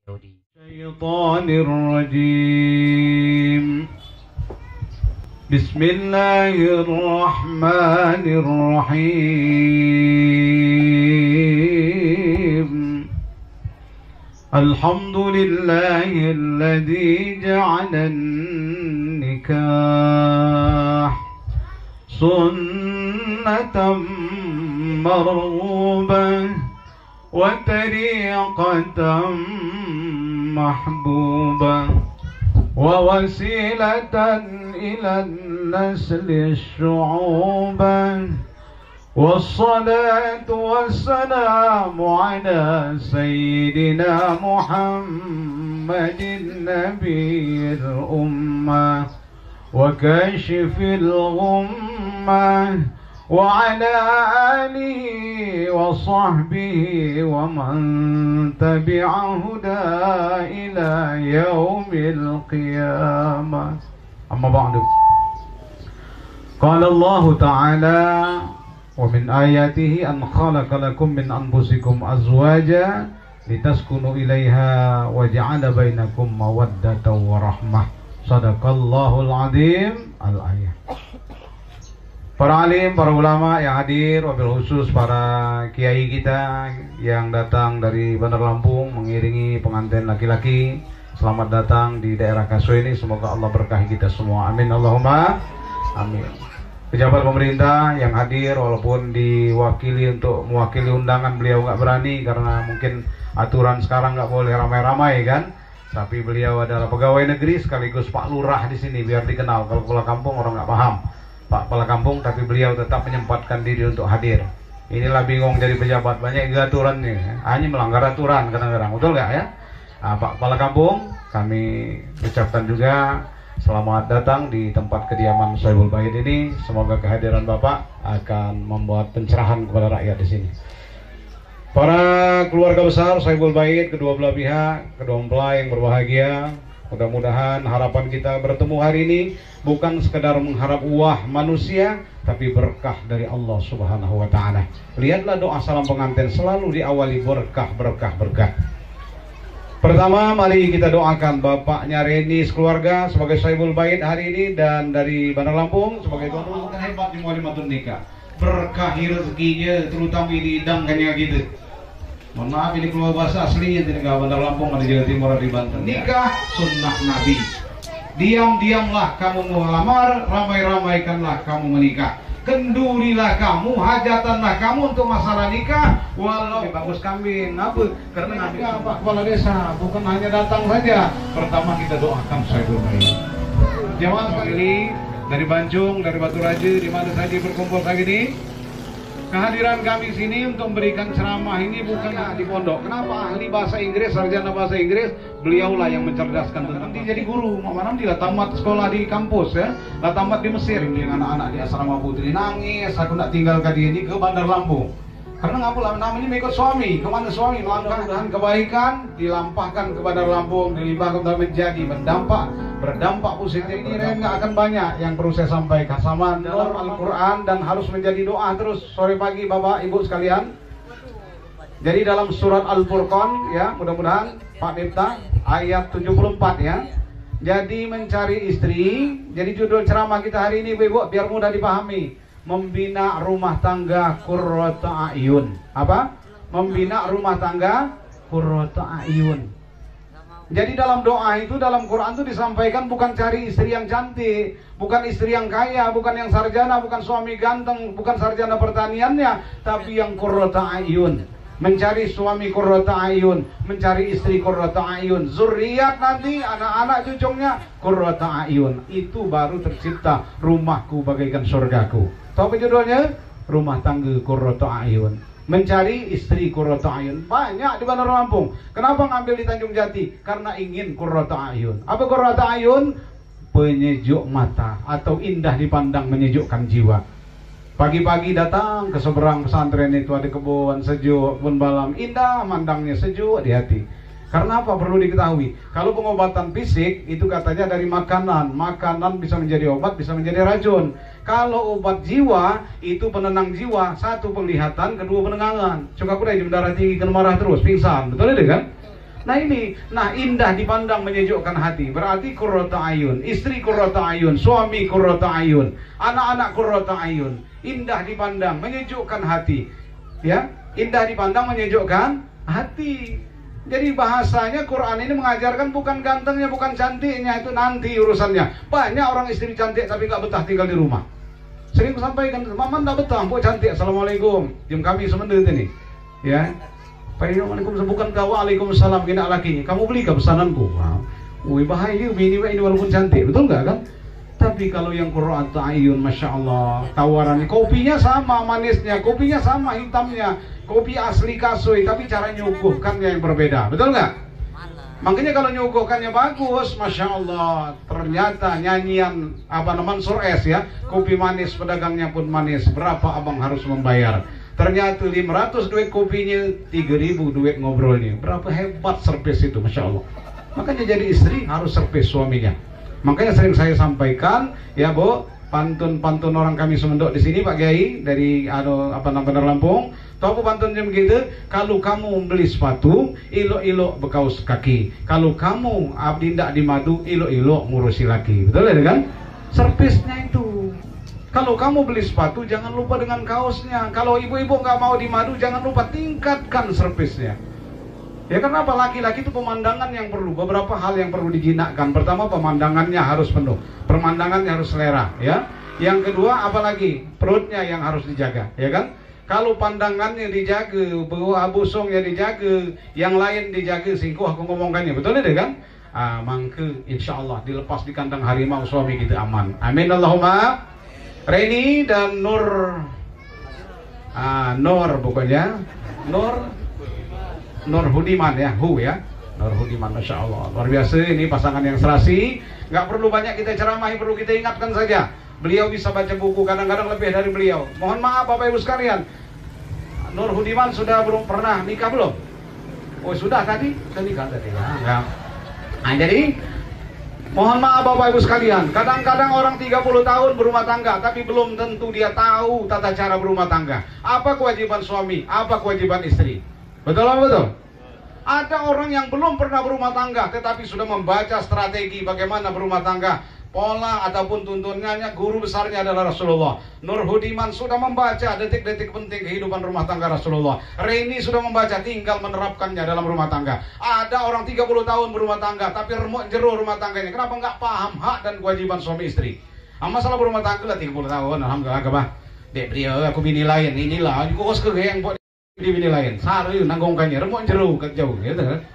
الشيطان الرجيم. بسم الله الرحمن الرحيم. الحمد لله الذي جعل النكاح سنة مرغوبة وطريقة محبوبة ووسيلة إلى النسل الشعوبة، والصلاة والسلام على سيدنا محمد النبي الأمة وكاشف الغمة، وعلى آله وصحبه ومن تبع هدى إلى يوم القيامة. أما بعد، قال الله تعالى: ومن آياته أن خلق لكم من أنفسكم أزواجا لتسكنوا إليها وجعل بينكم مودة ورحمة. Sadaqallahul Azim. Al-ayah. Para alim, para ulama yang hadir, wabil khusus para kiai kita yang datang dari Bandar Lampung mengiringi pengantin laki-laki. Selamat datang di daerah Kaso ini. Semoga Allah berkahi kita semua. Amin Allahumma amin. Pejabat pemerintah yang hadir, walaupun diwakili untuk mewakili undangan, beliau nggak berani karena mungkin aturan sekarang nggak boleh ramai-ramai kan. Tapi beliau adalah pegawai negeri sekaligus Pak Lurah di sini, biar dikenal. Kalau kepala kampung orang nggak paham Pak kepala kampung, tapi beliau tetap menyempatkan diri untuk hadir. Inilah bingung jadi pejabat, banyak aturannya, hanya melanggar aturan kadang-kadang, betul nggak ya? Nah, Pak kepala kampung, kami ucapkan juga selamat datang di tempat kediaman Sohibul Bait ini. Semoga kehadiran Bapak akan membuat pencerahan kepada rakyat di sini. Para keluarga besar Sohibul Bait, kedua belah pihak, kedua mempelai yang berbahagia, mudah-mudahan harapan kita bertemu hari ini bukan sekedar mengharap uah manusia, tapi berkah dari Allah Subhanahu wa Ta'ala. Lihatlah doa salam pengantin selalu diawali berkah. Pertama, mari kita doakan bapaknya Reni sekeluarga sebagai Sohibul Bait hari ini, dan dari Bandar Lampung sebagai tuan rumah hebat di Mualimatun Nikah. Berkahi rezekinya, terutama ini hidangkannya gitu. Mohon maaf, ini keluar bahasa aslinya di negara Bandar Lampung, di Jawa Timur, di Banten. Nikah sunnah Nabi. Diam-diamlah kamu melamar, ramai-ramaikanlah kamu menikah. Kendurilah kamu, hajatanlah kamu untuk masalah nikah. Walau bagus kambing, apa? Karena nikah Pak Kepala Desa bukan hanya datang saja. Pertama kita doakan Sohibul Bait. Jamaah sekali dari Banjung, dari Batu Raja, di mana saja berkumpul kali ini. Kehadiran kami sini untuk memberikan ceramah ini bukan di pondok. Kenapa? Ahli bahasa Inggris, sarjana bahasa Inggris, beliaulah yang mencerdaskan tentang dia jadi guru. Mana dia tamat sekolah di kampus ya, lah tamat di Mesir dengan anak-anak di asrama putri. Nangis, aku nak tinggalkan dia ini ke Bandar Lampung. Karena ngapa namanya mengikut suami, kemana suami melangkah kebaikan dilampahkan ke Bandar Lampung, dilimpahkan menjadi berdampak positif. Ini nggak akan banyak yang perlu saya sampaikan sama dalam Al-Quran dan harus menjadi doa terus sore pagi Bapak Ibu sekalian. Jadi dalam surat Al-Furqan ya, mudah-mudahan Pak Miftah ayat 74 ya. Jadi mencari istri, jadi judul ceramah kita hari ini Ibu biar mudah dipahami. Membina rumah tangga qurrata a'yun. Apa? Membina rumah tangga qurrata a'yun. Jadi dalam doa itu, dalam Quran itu disampaikan bukan cari istri yang cantik, bukan istri yang kaya, bukan yang sarjana, bukan suami ganteng, bukan sarjana pertaniannya, tapi yang qurrata a'yun. Mencari suami qurrata a'yun, mencari istri qurrata a'yun, zuriat nanti anak-anak cucunya qurrata a'yun. Itu baru tercipta rumahku bagaikan surgaku. Tahu apa judulnya? Rumah tangga qurrata a'yun. Mencari istri qurrata a'yun. Banyak di Bandar Lampung. Kenapa ngambil di Tanjung Jati? Karena ingin qurrata a'yun. Apa qurrata a'yun? Penyejuk mata atau indah dipandang, menyejukkan jiwa. Pagi-pagi datang ke seberang pesantren itu, ada kebun sejuk, kebun balam, indah mandangnya, sejuk di hati. Karena apa? Perlu diketahui, kalau pengobatan fisik itu katanya dari makanan. Makanan bisa menjadi obat, bisa menjadi racun. Kalau obat jiwa itu penenang jiwa. Satu penglihatan, kedua penenangan. Suka kuda di mendarah tinggi, kena marah terus, pingsan. Betul itu kan? Nah ini, indah dipandang menyejukkan hati. Berarti qurratu ayun, istri qurratu ayun, suami qurratu ayun, anak-anak qurratu ayun. Indah dipandang, menyejukkan hati. Ya, indah dipandang, menyejukkan hati. Jadi bahasanya Quran ini mengajarkan bukan gantengnya, bukan cantiknya, itu nanti urusannya. Banyak orang istri cantik tapi nggak betah tinggal di rumah. Sering sampaikan, mama nggak betah, bu cantik, assalamualaikum. Jam kami semenit ini, ya. Assalamualaikum, bukan kau, waalaikumsalam, kena lakinya. Kamu beli ke pesananku? Wih bahaya ini walaupun cantik, betul nggak kan? Tapi kalau yang qurratu ayun, masya Allah, tawarannya, kopinya sama manisnya, kopinya sama hitamnya, kopi asli Kasui, tapi cara nyuguhkannya yang berbeda, betul nggak? Makanya kalau nyuguhkannya bagus, masya Allah, ternyata nyanyian Mansur S ya, kopi manis, pedagangnya pun manis, berapa abang harus membayar? Ternyata 500 duit kopinya, 3.000 duit ngobrolnya. Berapa hebat servis itu, masya Allah. Makanya jadi istri harus servis suaminya. Makanya sering saya sampaikan, ya Bu, pantun-pantun orang kami semendok di sini Pak Kiai dari Bener Lampung. Tahu pantunnya begitu? Kalau kamu beli sepatu, ilok-ilok bekaus kaki. Kalau kamu abdi ndak di madu, ilok-ilok ngurusi laki. Betul ya kan? Servisnya itu. Kalau kamu beli sepatu, jangan lupa dengan kaosnya. Kalau ibu-ibu nggak mau di madu, jangan lupa tingkatkan servisnya. Ya kenapa? Laki-laki itu pemandangan yang perlu, beberapa hal yang perlu dijinakkan. Pertama, pemandangannya harus penuh, pemandangannya harus selera, ya. Yang kedua, apalagi perutnya yang harus dijaga, ya kan? Kalau pandangannya dijaga, busungnya dijaga, yang lain dijaga, singkuh aku ngomongkannya, betul ya kan? Mangke insya Allah dilepas di kandang harimau suami kita aman. Amin Allahumma. Reni dan Nur, Nur pokoknya, Nur Hudiman ya, Nur Hudiman, masya Allah, luar biasa. Ini pasangan yang serasi, nggak perlu banyak kita ceramahi, perlu kita ingatkan saja. Beliau bisa baca buku, kadang-kadang lebih dari beliau. Mohon maaf Bapak Ibu sekalian, Nur Hudiman sudah belum pernah nikah belum? Oh sudah tadi, sudah nikah tadi ya. Nah jadi, mohon maaf Bapak Ibu sekalian, kadang-kadang orang 30 tahun berumah tangga, tapi belum tentu dia tahu tata cara berumah tangga. Apa kewajiban suami, apa kewajiban istri? Betul apa betul? Ada orang yang belum pernah berumah tangga tetapi sudah membaca strategi bagaimana berumah tangga. Pola ataupun tuntunannya, guru besarnya adalah Rasulullah. Nur Hudiman sudah membaca detik-detik penting kehidupan rumah tangga Rasulullah. Reni sudah membaca, tinggal menerapkannya dalam rumah tangga. Ada orang 30 tahun berumah tangga tapi remuk jero rumah tangganya. Kenapa nggak paham hak dan kewajiban suami istri? Masalah berumah tangga lah 30 tahun, alhamdulillah kebah. Dek beliau aku bini lain, inilah aku kos ke yang buat di bini lain. Sari nanggongkannya remuk jero ke jauh gitu kan.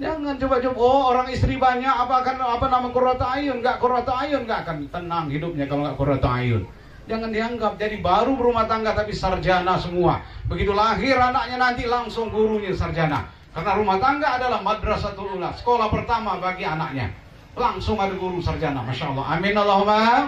Jangan coba-coba orang istri banyak apa nama qurratu ayun, nggak qurratu ayun nggak akan tenang hidupnya kalau nggak qurratu ayun. Jangan dianggap jadi baru berumah tangga tapi sarjana semua. Begitu lahir anaknya nanti langsung gurunya sarjana. Karena rumah tangga adalah madrasatul ula, sekolah pertama bagi anaknya. Langsung ada guru sarjana, masya Allah. Amin Allahumma.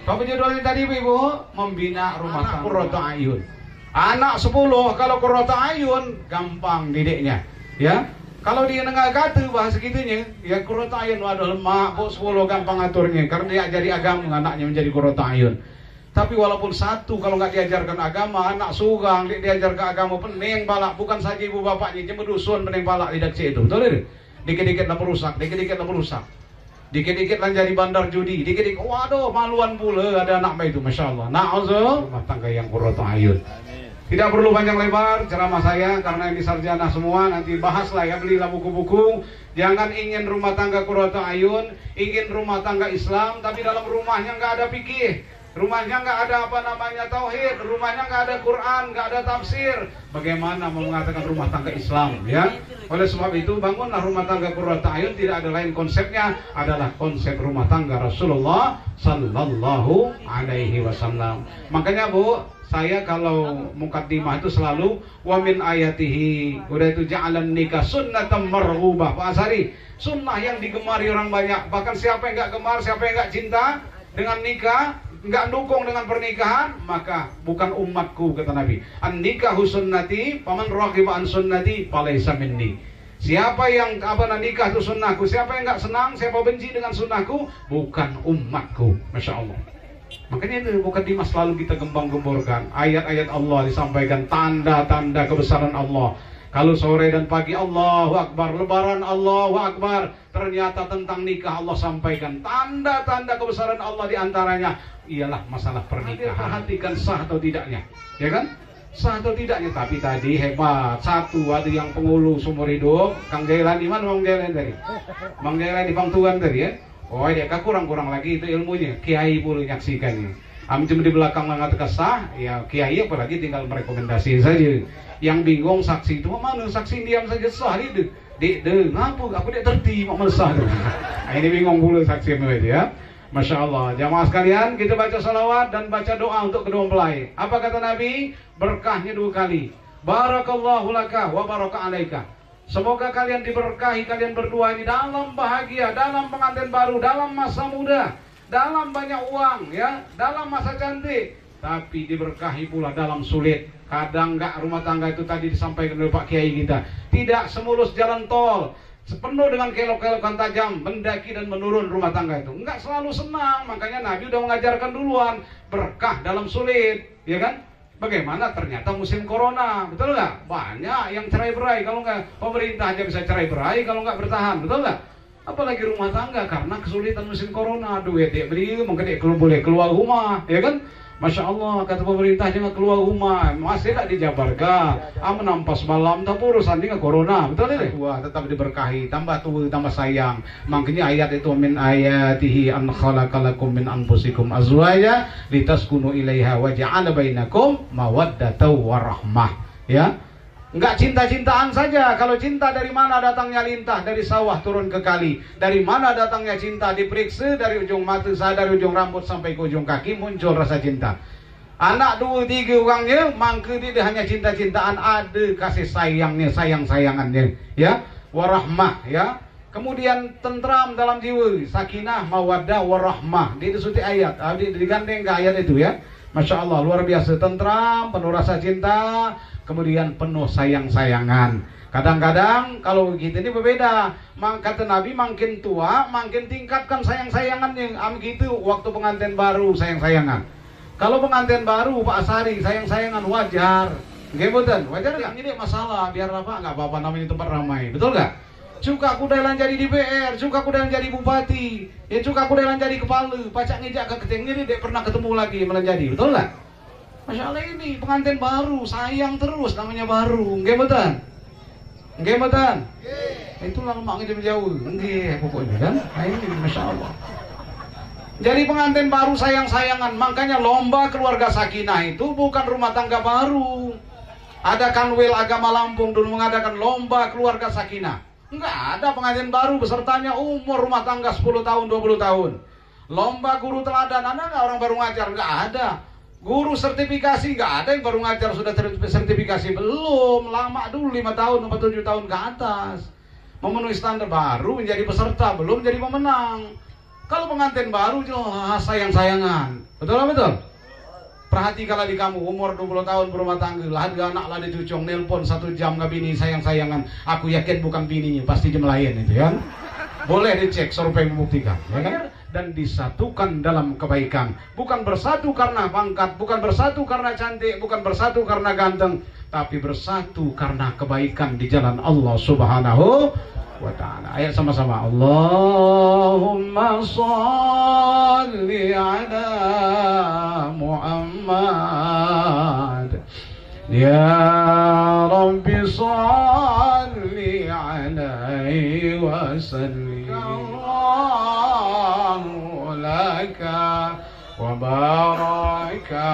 Apa judulnya tadi Ibu? Membina rumah tangga qurratu ayun. Anak 10 kalau qurratu ayun gampang didiknya, ya. Kalau dia nengah kata bahasa gitunya, ya qurratu ayun, waduh mak, 10 gampang aturnya, karena dia ajari agama anaknya menjadi qurratu ayun. Tapi walaupun satu, kalau nggak diajarkan agama, anak sugang, diajar ke agama, pening balak, bukan saja ibu bapaknya, cuma dusun pening balak lidak itu, betul itu? Dikit-dikit lah merusak, dikit-dikit lah merusak. Dikit-dikit lah jadi bandar judi, dikit-dikit, waduh maluan pula ada anak itu, masya Allah. Na'udzu rumah tangga yang qurratu ayun. Tidak perlu panjang lebar ceramah saya karena ini sarjana semua, nanti bahaslah ya, belilah buku-buku. Jangan ingin rumah tangga qurratu ayun, ingin rumah tangga Islam tapi dalam rumahnya nggak ada fikih, rumahnya nggak ada tauhid, rumahnya nggak ada Quran, nggak ada tafsir. Bagaimana mau mengatakan rumah tangga Islam ya? Oleh sebab itu bangunlah rumah tangga qurratu ayun, tidak ada lain konsepnya adalah konsep rumah tangga Rasulullah sallallahu alaihi wasallam. Makanya Bu, saya kalau mukaddimah itu selalu wa min ayatihi, udah itu ja'alan nikah sunnatan marghubah. Pak Asari, sunnah yang digemari orang banyak. Bahkan siapa yang nggak gemar, siapa yang nggak cinta dengan nikah, nggak dukung dengan pernikahan, maka bukan umatku, kata Nabi. An nikahu sunnati, paman raghiba an sunnati falaysa minni. Siapa yang nikah itu sunnahku, siapa yang nggak senang, siapa benci dengan sunnahku, bukan umatku. Masya Allah. Makanya itu mukadimah selalu kita gembang-gemborkan ayat-ayat Allah, disampaikan tanda-tanda kebesaran Allah. Kalau sore dan pagi Allahu Akbar, lebaran Allahu Akbar, ternyata tentang nikah Allah sampaikan. Tanda-tanda kebesaran Allah diantaranya ialah masalah pernikahan. Perhatikan sah atau tidaknya, ya kan? Sah atau tidaknya. Tapi tadi hebat, satu ada yang pengulu seumur hidup. Kang Jailan di mana Bang Jailan tadi? Bang Jailan di Bangtuan tadi ya. Oh dia kurang lagi itu ilmunya. Kiai boleh nyaksikannya. Kami cuma di belakang mengatakan sah, ya kiai apalagi tinggal merekomendasi saja. Yang bingung saksi itu mana? Saksi diam saja sah itu. Ngapa? Aku tidak terti mau sah. Nah, ini bingung pula saksi itu ya. Masya Allah. Jamaah sekalian, kita baca salawat dan baca doa untuk kedua mempelai. Apa kata Nabi? Berkahnya 2 kali. Barakallahu laka wa baraka alaika. Semoga kalian diberkahi, kalian berdua ini dalam bahagia, dalam pengantin baru, dalam masa muda, dalam banyak uang, ya, dalam masa cantik, tapi diberkahi pula dalam sulit. Kadang enggak rumah tangga itu tadi disampaikan oleh Pak Kiai kita, tidak semulus jalan tol, sepenuh dengan kelok-kelokan tajam, mendaki dan menurun rumah tangga itu. Enggak selalu senang, makanya Nabi udah mengajarkan duluan berkah dalam sulit, ya kan? Bagaimana ternyata musim corona, betul nggak? Banyak yang cerai-berai, kalau nggak pemerintah aja bisa cerai-berai kalau nggak bertahan, betul nggak? Apalagi rumah tangga karena kesulitan musim corona, duit dia beli, mungkin dia boleh keluar rumah, ya kan? Masya Allah, kata pemerintah jangan keluar rumah, masih tak dijabarkan, menampas malam, tak urusan dengan corona, betul tidak? Wah, tetap diberkahi, tambah tua, tambah sayang. Makanya ayat itu min ayatihi an khalaqalakum min anfusikum azwaja litaskunu ilaiha wa ja'ala bainakum mawaddatan warahmah. Ya. Enggak cinta-cintaan saja. Kalau cinta dari mana datangnya lintah? Dari sawah turun ke kali. Dari mana datangnya cinta? Diperiksa dari ujung mata saya, dari ujung rambut sampai ke ujung kaki muncul rasa cinta. Anak 2-3 orangnya, mangke dia hanya cinta-cintaan, ada kasih sayangnya, sayang-sayangannya, ya. Warahmah, ya. Kemudian tentram dalam jiwa, sakinah, mawaddah, warahmah. Dia disuti ayat, digandeng ke ayat itu ya. Masya Allah, luar biasa, tentram, penuh rasa cinta, kemudian penuh sayang-sayangan. Kadang-kadang kalau begitu ini berbeda. Kata Nabi makin tua makin tingkatkan sayang-sayangannya. Gitu waktu pengantin baru sayang-sayangan. Kalau pengantin baru Pak Asari sayang-sayangan wajar. Nggih mboten? Wajar enggak? Ini masalah biar apa? Enggak apa-apa namanya tempat ramai. Betul enggak? Suka kudalan jadi DPR, suka kudalan jadi bupati, ya suka kudalan jadi kepala, pacak ngejak ke keteng ini dia pernah ketemu lagi menjadi. Betul enggak? Masya Allah ini pengantin baru, sayang terus namanya baru. Nggih mboten? Nggih mboten? Nggih. Itu lama ngejauh. Nggih pokoknya kan. Ini Masya Allah. Jadi pengantin baru sayang-sayangan. Makanya lomba keluarga sakinah itu bukan rumah tangga baru. Ada Kanwil Agama Lampung dulu mengadakan lomba keluarga sakinah. Enggak ada pengantin baru besertanya umur rumah tangga 10 tahun, 20 tahun. Lomba guru teladan, ada nggak orang baru ngajar? Nggak ada. Guru sertifikasi nggak ada yang baru ngajar sudah sertifikasi, belum. Lama dulu 5 tahun, 47 tahun ke atas. Memenuhi standar baru menjadi peserta, belum jadi pemenang. Kalau pengantin baru jelas sayang-sayangan. Betul nggak betul? Perhatikanlah di kamu umur 20 tahun berumah tangga, lah ada anak lah dicucung, nelpon 1 jam nggak bini sayang-sayangan. Aku yakin bukan bininya, pasti jam lain itu ya. Boleh dicek survei membuktikan, ya kan? Dan disatukan dalam kebaikan. Bukan bersatu karena pangkat, bukan bersatu karena cantik, bukan bersatu karena ganteng, tapi bersatu karena kebaikan di jalan Allah Subhanahu wa ta'ala. Ayat sama-sama. Allahumma sholli ala Muhammad. Ya Rabbi sholli alaihi wa sallim. Allahu laka wa baraka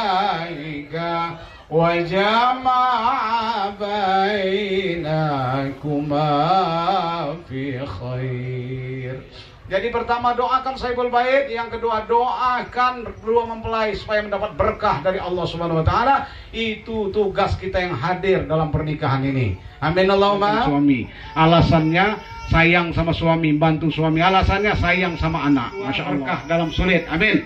alaika wa jama'a bainakuma fi khair. Jadi pertama doakan Saibul Bait, yang kedua doakan kedua mempelai supaya mendapat berkah dari Allah Subhanahu wa taala. Itu tugas kita yang hadir dalam pernikahan ini. Amin Allahumma. Suami alasannya sayang sama suami, bantu suami, alasannya sayang sama anak. Masya Allah. Berkah dalam sulit. Amin.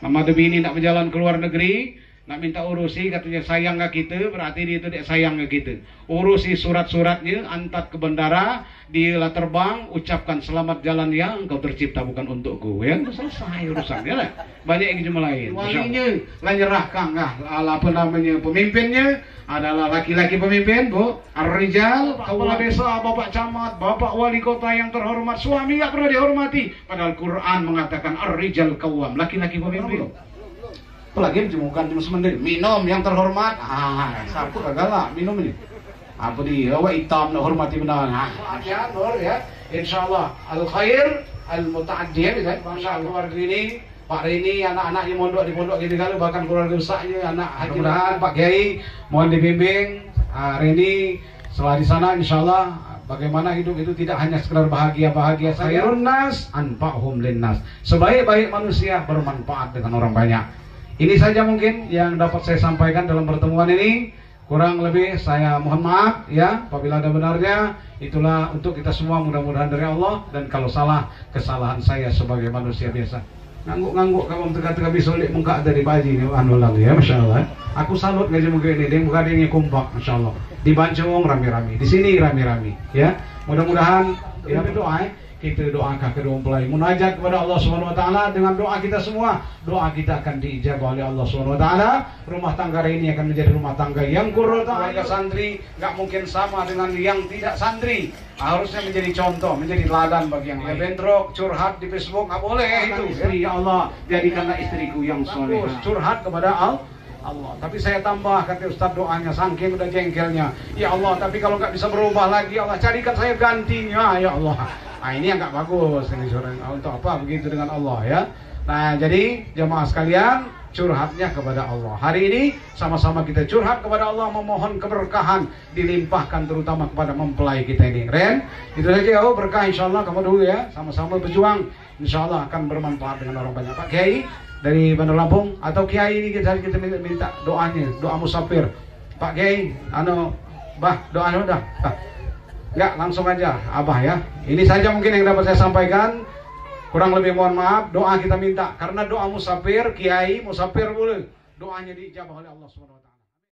Mama Dewi ini nak berjalan ke luar negeri, nak minta urusi, katanya sayang gak kita, berarti dia itu dia sayang gak kita. Urusi surat-suratnya, antar ke bandara, Dia terbang, ucapkan selamat jalan yang engkau tercipta bukan untukku. Ya, selesai urusannya lah. Banyak yang cuma lain. Walinya lah nyerahkan apa namanya pemimpinnya adalah laki-laki pemimpin, Bu. Ar-rijal, kepala desa, bapak camat, bapak wali kota yang terhormat, suami nggak perlu dihormati. Padahal Quran mengatakan ar-rijal qawwam, laki-laki pemimpin. Apalagi cuma sendiri. Minum yang terhormat. Sapu kagak lah minum ini. Apa dia? Awak hitam nak hormati benar. Ya, Nur ya. Insyaallah al khair al mutaaddi ya. Masya Allah ini Pak Rini, anak-anaknya mondok di pondok gitu kalau bahkan keluarga besarnya anak Haji Rahan, Pak Kiai mohon dibimbing. Rini setelah di sana insyaallah bagaimana hidup itu tidak hanya sekedar bahagia saja. Khairun nas anfa'hum linnas. Sebaik-baik manusia bermanfaat dengan orang banyak. Ini saja mungkin yang dapat saya sampaikan dalam pertemuan ini. Kurang lebih saya mohon maaf ya, apabila ada benarnya. Itulah untuk kita semua, mudah-mudahan dari Allah. Dan kalau salah, kesalahan saya sebagai manusia biasa. Ngangguk-ngangguk kamu teka-teka bisulik muka dari baji ini anulang ya, Masya Allah. Aku salut ngaji mungkin ini, dia muka dia kompak, Masya Allah. Di Bancung rame-rame, di sini rame-rame ya. Mudah-mudahan ya berdoa kita doakan kedua mempelai, munajat kepada Allah Subhanahu wa taala dengan doa kita semua. Doa kita akan diijabah oleh Allah Subhanahu wa taala. Rumah tangga ini akan menjadi rumah tangga yang qurratu a'yun. Santri nggak mungkin sama dengan yang tidak santri. Harusnya menjadi contoh, menjadi teladan bagi yang lain. Bentrok, curhat di Facebook nggak boleh itu. Istri ya Allah, jadikanlah istriku yang soleh. Curhat kepada Allah. Tapi saya tambah, kata Ustaz doanya saking udah jengkelnya. Ya Allah, tapi kalau nggak bisa berubah lagi, ya Allah carikan saya gantinya, ya Allah. Nah ini yang nggak bagus ini untuk apa begitu dengan Allah ya. Nah jadi jemaah sekalian, curhatnya kepada Allah. Hari ini sama-sama kita curhat kepada Allah, memohon keberkahan dilimpahkan terutama kepada mempelai kita ini. Ren, itu saja ya, berkah insyaallah kamu dulu ya, sama-sama berjuang insyaallah akan bermanfaat dengan orang banyak. Pak Kiai dari Bandar Lampung atau Kiai ini kita minta doanya, doa musafir. Pak Kiai, Bah, doanya udah. Ya, langsung aja Abah ya. Ini saja mungkin yang dapat saya sampaikan. Kurang lebih mohon maaf, doa kita minta karena doa musafir, Kiai musafir boleh. Doanya diijabah oleh Allah Subhanahu wa taala.